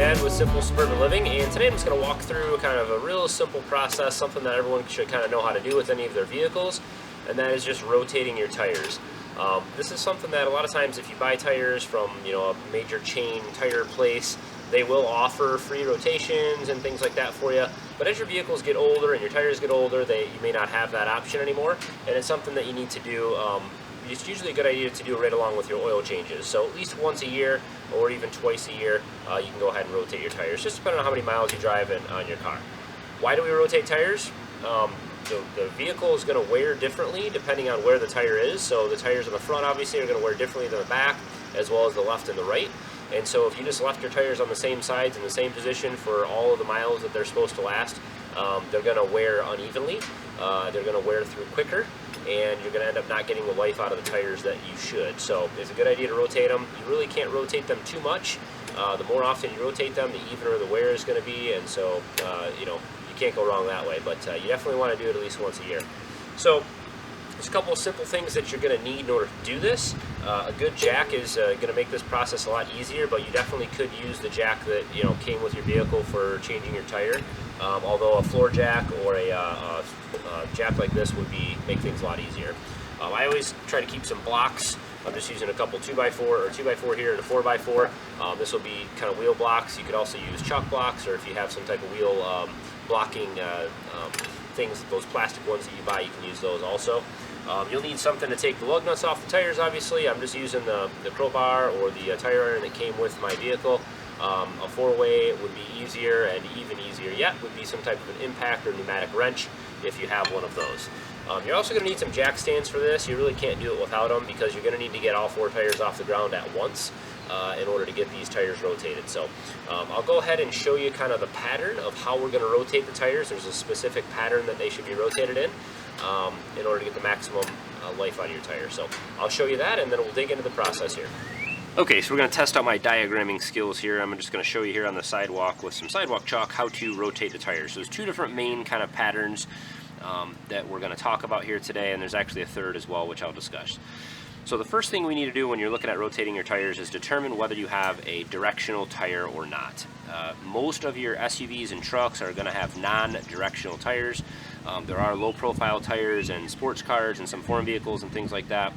Dad with Simple Suburban Living, and today I'm just going to walk through kind of a real simple process, something that everyone should kind of know how to do with any of their vehicles, and that is just rotating your tires. This is something that a lot of times if you buy tires from a major chain tire place, they will offer free rotations and things like that for you. But as your vehicles get older and your tires get older, you may not have that option anymore, and it's something that you need to do. It's usually a good idea to do right along with your oil changes. So at least once a year or even twice a year, you can go ahead and rotate your tires, just depending on how many miles you drive on your car. Why do we rotate tires? The vehicle is going to wear differently depending on where the tire is. So the tires in the front obviously are going to wear differently than the back, as well as the left and the right. And so if you just left your tires on the same sides in the same position for all of the miles that they're supposed to last, they're going to wear unevenly, they're going to wear through quicker, and you're going to end up not getting the life out of the tires that you should. So it's a good idea to rotate them. You really can't rotate them too much. The more often you rotate them, the evener the wear is going to be, and so you can't go wrong that way. But you definitely want to do it at least once a year. So there's a couple of simple things that you're going to need in order to do this. A good jack is going to make this process a lot easier, but you definitely could use the jack that came with your vehicle for changing your tire. Although a floor jack or a jack like this would make things a lot easier. I always try to keep some blocks. I'm just using a couple 2x4 or 2x4 here and a 4x4. This will be kind of wheel blocks. You could also use chuck blocks, or if you have some type of wheel blocking things, those plastic ones that you buy, you can use those also. You'll need something to take the lug nuts off the tires, obviously. I'm just using the crowbar or the tire iron that came with my vehicle. A four-way would be easier, and even easier yet would be some type of an impact or pneumatic wrench if you have one of those. You're also going to need some jack stands for this. You really can't do it without them, because you're going to need to get all four tires off the ground at once in order to get these tires rotated. So I'll go ahead and show you kind of the pattern of how we're going to rotate the tires. There's a specific pattern that they should be rotated in order to get the maximum life out of your tire. So I'll show you that, and then we'll dig into the process here. Okay, so we're going to test out my diagramming skills here. I'm just going to show you here on the sidewalk with some sidewalk chalk how to rotate the tires. So there's two different main kind of patterns that we're going to talk about here today, and there's actually a third as well, which I'll discuss. So the first thing we need to do when you're looking at rotating your tires is determine whether you have a directional tire or not. Most of your SUVs and trucks are going to have non-directional tires. There are low-profile tires and sports cars and some foreign vehicles and things like that.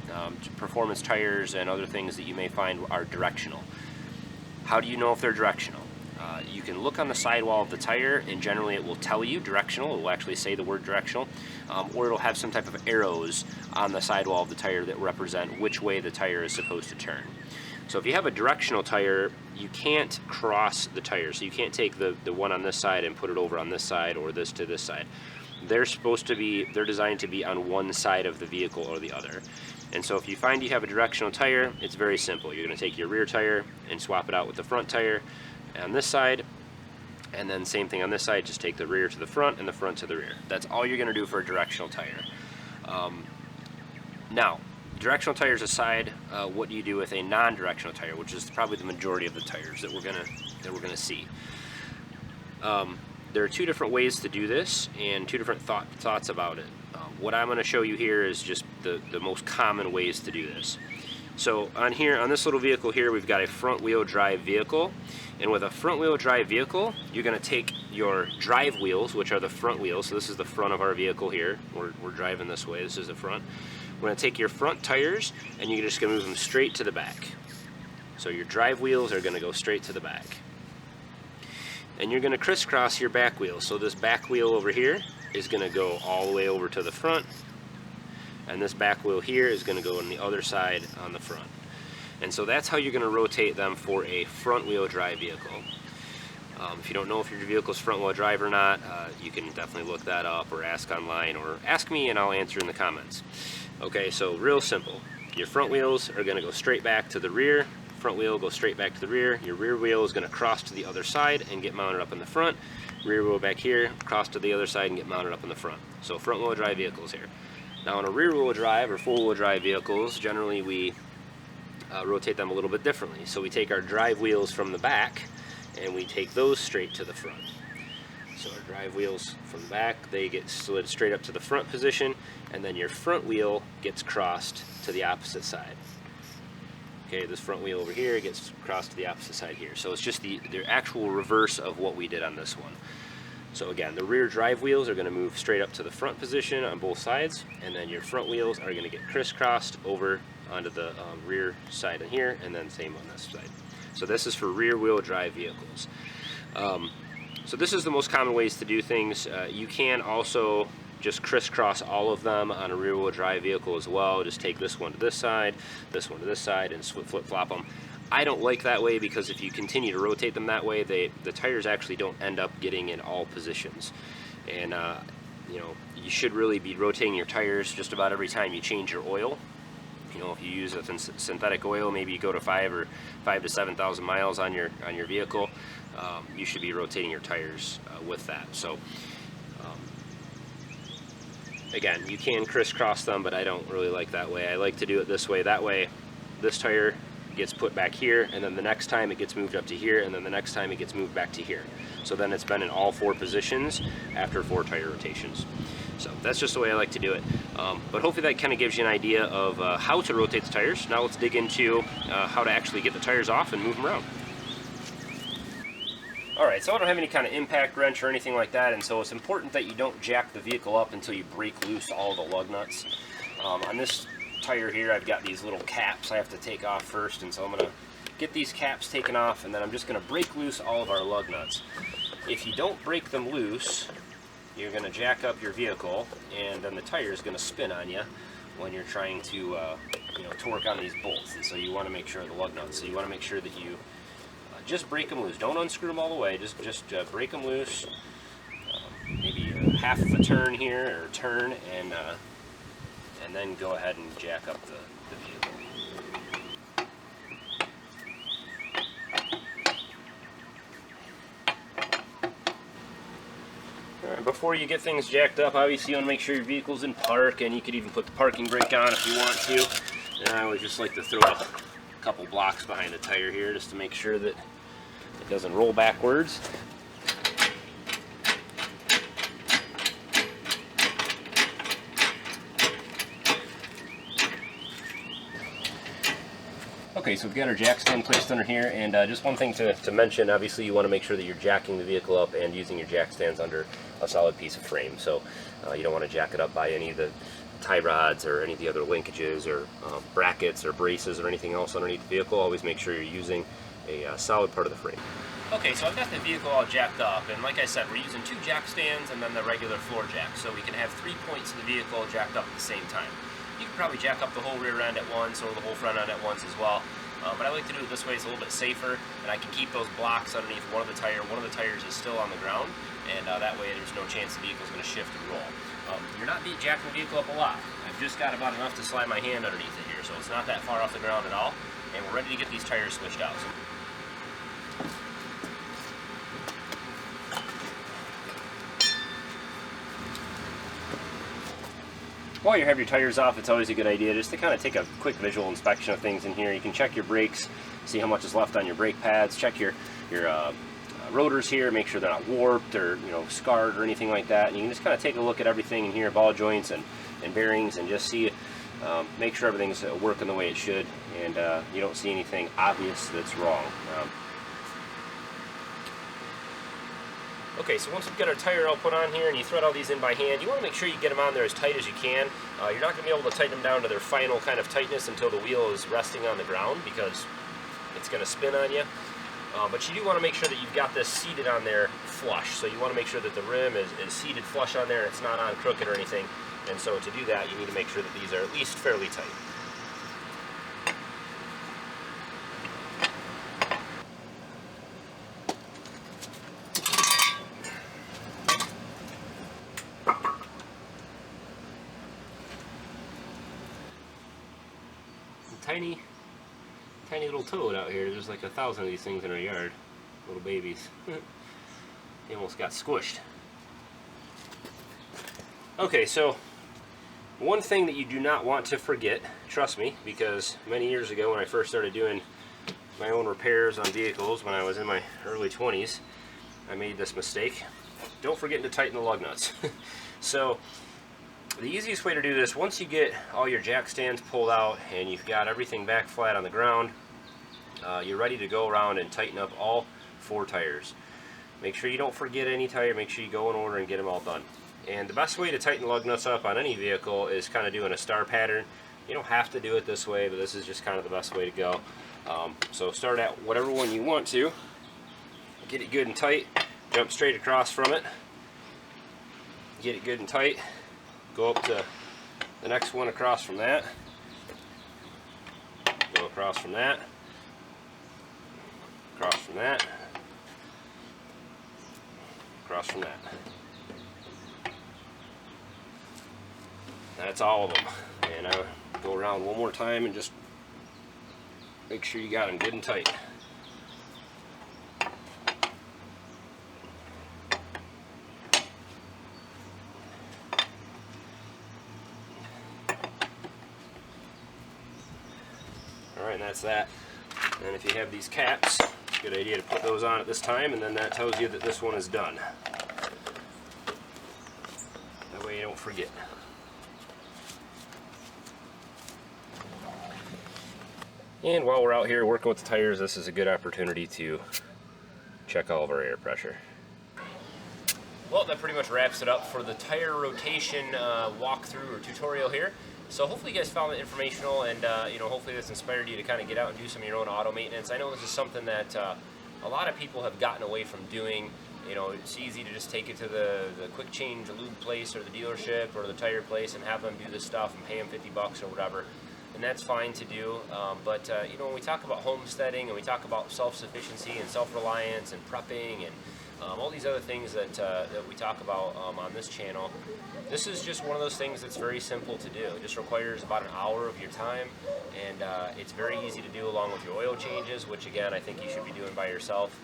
Performance tires and other things that you may find are directional. How do you know if they're directional? You can look on the sidewall of the tire, and generally it will tell you directional. It will actually say the word directional, or it'll have some type of arrows on the sidewall of the tire that represent which way the tire is supposed to turn. So if you have a directional tire, you can't cross the tire. So you can't take the one on this side and put it over on this side, or this to this side. They're designed to be on one side of the vehicle or the other. And so if you find you have a directional tire, it's very simple. You're going to take your rear tire and swap it out with the front tire on this side, and then same thing on this side. Just take the rear to the front and the front to the rear. That's all you're going to do for a directional tire. Now, directional tires aside, what do you do with a non-directional tire, which is probably the majority of the tires that we're gonna see? There are two different ways to do this, and two different thoughts about it. What I'm going to show you here is just the most common ways to do this. So on this little vehicle here, we've got a front-wheel drive vehicle, and with a front-wheel drive vehicle, you're going to take your drive wheels, which are the front wheels. So this is the front of our vehicle here. We're driving this way. This is the front. We're going to take your front tires, and you're just going to move them straight to the back. So your drive wheels are going to go straight to the back. And you're going to crisscross your back wheels. So this back wheel over here is going to go all the way over to the front, and this back wheel here is going to go on the other side on the front. And so that's how you're going to rotate them for a front wheel drive vehicle. If you don't know if your vehicle's front wheel drive or not, you can definitely look that up, or ask online, or ask me and I'll answer in the comments. Okay, so real simple. Your front wheels are going to go straight back to the rear. Front wheel goes straight back to the rear. Your rear wheel is going to cross to the other side and get mounted up in the front. Rear wheel back here, cross to the other side and get mounted up in the front. So front wheel drive vehicles here. Now on a rear wheel drive or four wheel drive vehicles, generally we rotate them a little bit differently. So we take our drive wheels from the back and we take those straight to the front. So our drive wheels from the back, they get slid straight up to the front position, and then your front wheel gets crossed to the opposite side. Okay, this front wheel over here gets across to the opposite side here. So it's just the actual reverse of what we did on this one. So again, the rear drive wheels are going to move straight up to the front position on both sides, and then your front wheels are going to get crisscrossed over onto the rear side in here, and then same on this side. So this is for rear wheel drive vehicles. So this is the most common ways to do things. You can also just crisscross all of them on a rear wheel drive vehicle as well. Just take this one to this side, this one to this side, and flip flop them. I don't like that way because if you continue to rotate them that way, the tires actually don't end up getting in all positions. And you know, you should really be rotating your tires just about every time you change your oil. You know, if you use a synthetic oil, maybe you go to 5 to 7,000 miles on your vehicle, you should be rotating your tires with that. So again, you can crisscross them, but I don't really like that way. I like to do it this way. That way, this tire gets put back here, and then the next time it gets moved up to here, and then the next time it gets moved back to here. So then it's been in all 4 positions after 4 tire rotations. So that's just the way I like to do it. But hopefully that kind of gives you an idea of how to rotate the tires. Now let's dig into how to actually get the tires off and move them around. Alright, so I don't have any kind of impact wrench or anything like that, and so it's important that you don't jack the vehicle up until you break loose all the lug nuts. On this tire here, I've got these little caps I have to take off first, and so I'm going to get these caps taken off, and then I'm just going to break loose all of our lug nuts. If you don't break them loose, you're going to jack up your vehicle, and then the tire is going to spin on you when you're trying to you know, torque on these bolts. And so you want to make sure the lug nuts. So you want to make sure that you just break them loose. Don't unscrew them all the way. Just break them loose. Maybe half of a turn here, or a turn, and then go ahead and jack up the vehicle. Alright, before you get things jacked up, obviously you want to make sure your vehicle's in park, and you could even put the parking brake on if you want to. And I always just like to throw a couple blocks behind the tire here just to make sure that it doesn't roll backwards. Okay, so we've got our jack stand placed under here, and just one thing to mention, obviously you want to make sure that you're jacking the vehicle up and using your jack stands under a solid piece of frame. So you don't want to jack it up by any of the tie rods or any of the other linkages or brackets or braces or anything else underneath the vehicle. Always make sure you're using a solid part of the frame. Okay, so I've got the vehicle all jacked up, and like I said, we're using 2 jack stands and then the regular floor jack, so we can have 3 points of the vehicle jacked up at the same time. You can probably jack up the whole rear end at once or the whole front end at once as well, but I like to do it this way. It's a little bit safer, and I can keep those blocks underneath one of the tires. One of the tires is still on the ground, and that way there's no chance the vehicle's going to shift and roll. You're not jacking the vehicle up a lot. I've just got about enough to slide my hand underneath it here, so it's not that far off the ground at all, and we're ready to get these tires switched out. While you have your tires off, it's always a good idea just to kind of take a quick visual inspection of things in here. You can check your brakes, see how much is left on your brake pads, check your rotors here, make sure they're not warped or scarred or anything like that. And you can just kind of take a look at everything in here, ball joints and bearings, and just see, make sure everything's working the way it should, and you don't see anything obvious that's wrong. Okay, so once we've got our tire all put on here and you thread all these in by hand, you want to make sure you get them on there as tight as you can. You're not going to be able to tighten them down to their final kind of tightness until the wheel is resting on the ground, because it's going to spin on you. But you do want to make sure that you've got this seated on there flush. So you want to make sure that the rim is seated flush on there, it's not on crooked or anything. And so to do that, you need to make sure that these are at least fairly tight. Tiny little toad out here. There's like 1,000 of these things in our yard. Little babies. They almost got squished. Okay, so one thing that you do not want to forget, trust me, because many years ago when I first started doing my own repairs on vehicles when I was in my early 20s, I made this mistake. Don't forget to tighten the lug nuts. So the easiest way to do this, once you get all your jack stands pulled out and you've got everything back flat on the ground, you're ready to go around and tighten up all 4 tires. Make sure you don't forget any tire. Make sure you go in order and get them all done. And the best way to tighten lug nuts up on any vehicle is kind of doing a star pattern. You don't have to do it this way, but this is just kind of the best way to go. So start at whatever one you want to. Get it good and tight. Jump straight across from it. Get it good and tight. Go up to the next one across from that. Go across from that. Across from that. Across from that. That's all of them. And I go around one more time and just make sure you got them good and tight. Alright, and that's that. And if you have these caps, it's a good idea to put those on at this time, and then that tells you that this one is done. That way you don't forget. And while we're out here working with the tires, this is a good opportunity to check all of our air pressure. Well, that pretty much wraps it up for the tire rotation walkthrough or tutorial here. So hopefully you guys found it informational, and you know, hopefully this inspired you to kind of get out and do some of your own auto maintenance. I know this is something that a lot of people have gotten away from doing. You know, it's easy to just take it to the quick change lube place or the dealership or the tire place and have them do this stuff and pay them $50 or whatever. And that's fine to do, but you know, when we talk about homesteading and we talk about self-sufficiency and self-reliance and prepping and all these other things that we talk about on this channel, this is just one of those things that's very simple to do. It just requires about an hour of your time, and it's very easy to do along with your oil changes, which again I think you should be doing by yourself.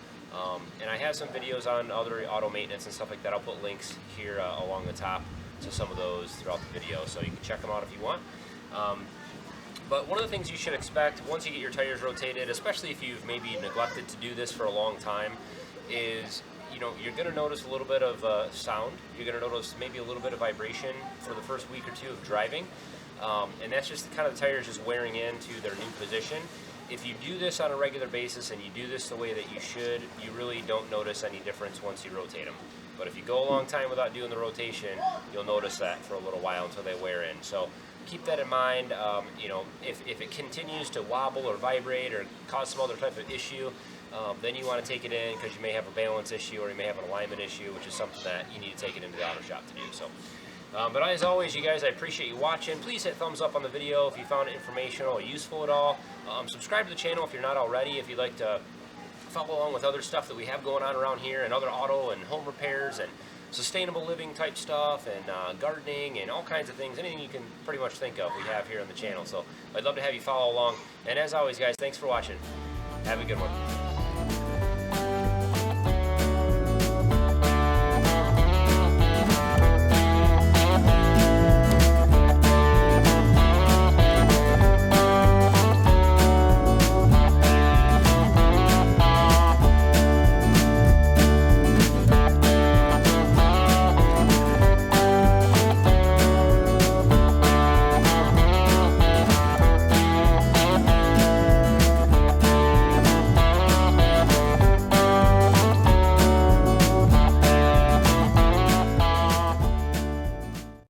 And I have some videos on other auto maintenance and stuff like that. I'll put links here along the top to some of those throughout the video, so you can check them out if you want. But one of the things you should expect once you get your tires rotated, especially if you've maybe neglected to do this for a long time, is, you know, you're going to notice a little bit of sound. You're going to notice maybe a little bit of vibration for the first week or two of driving. And that's just kind of the tires just wearing into their new position. If you do this on a regular basis and you do this the way that you should, you really don't notice any difference once you rotate them. But if you go a long time without doing the rotation, you'll notice that for a little while until they wear in. So keep that in mind. You know, if it continues to wobble or vibrate or cause some other type of issue, then you want to take it in because you may have a balance issue or you may have an alignment issue, which is something that you need to take it into the auto shop to do. So, but as always, you guys, I appreciate you watching. Please hit thumbs up on the video if you found it informational or useful at all. Subscribe to the channel if you're not already, if you'd like to follow along with other stuff that we have going on around here and other auto and home repairs and sustainable living type stuff and gardening and all kinds of things. Anything you can pretty much think of we have here on the channel. So I'd love to have you follow along. And as always, guys, thanks for watching. Have a good one.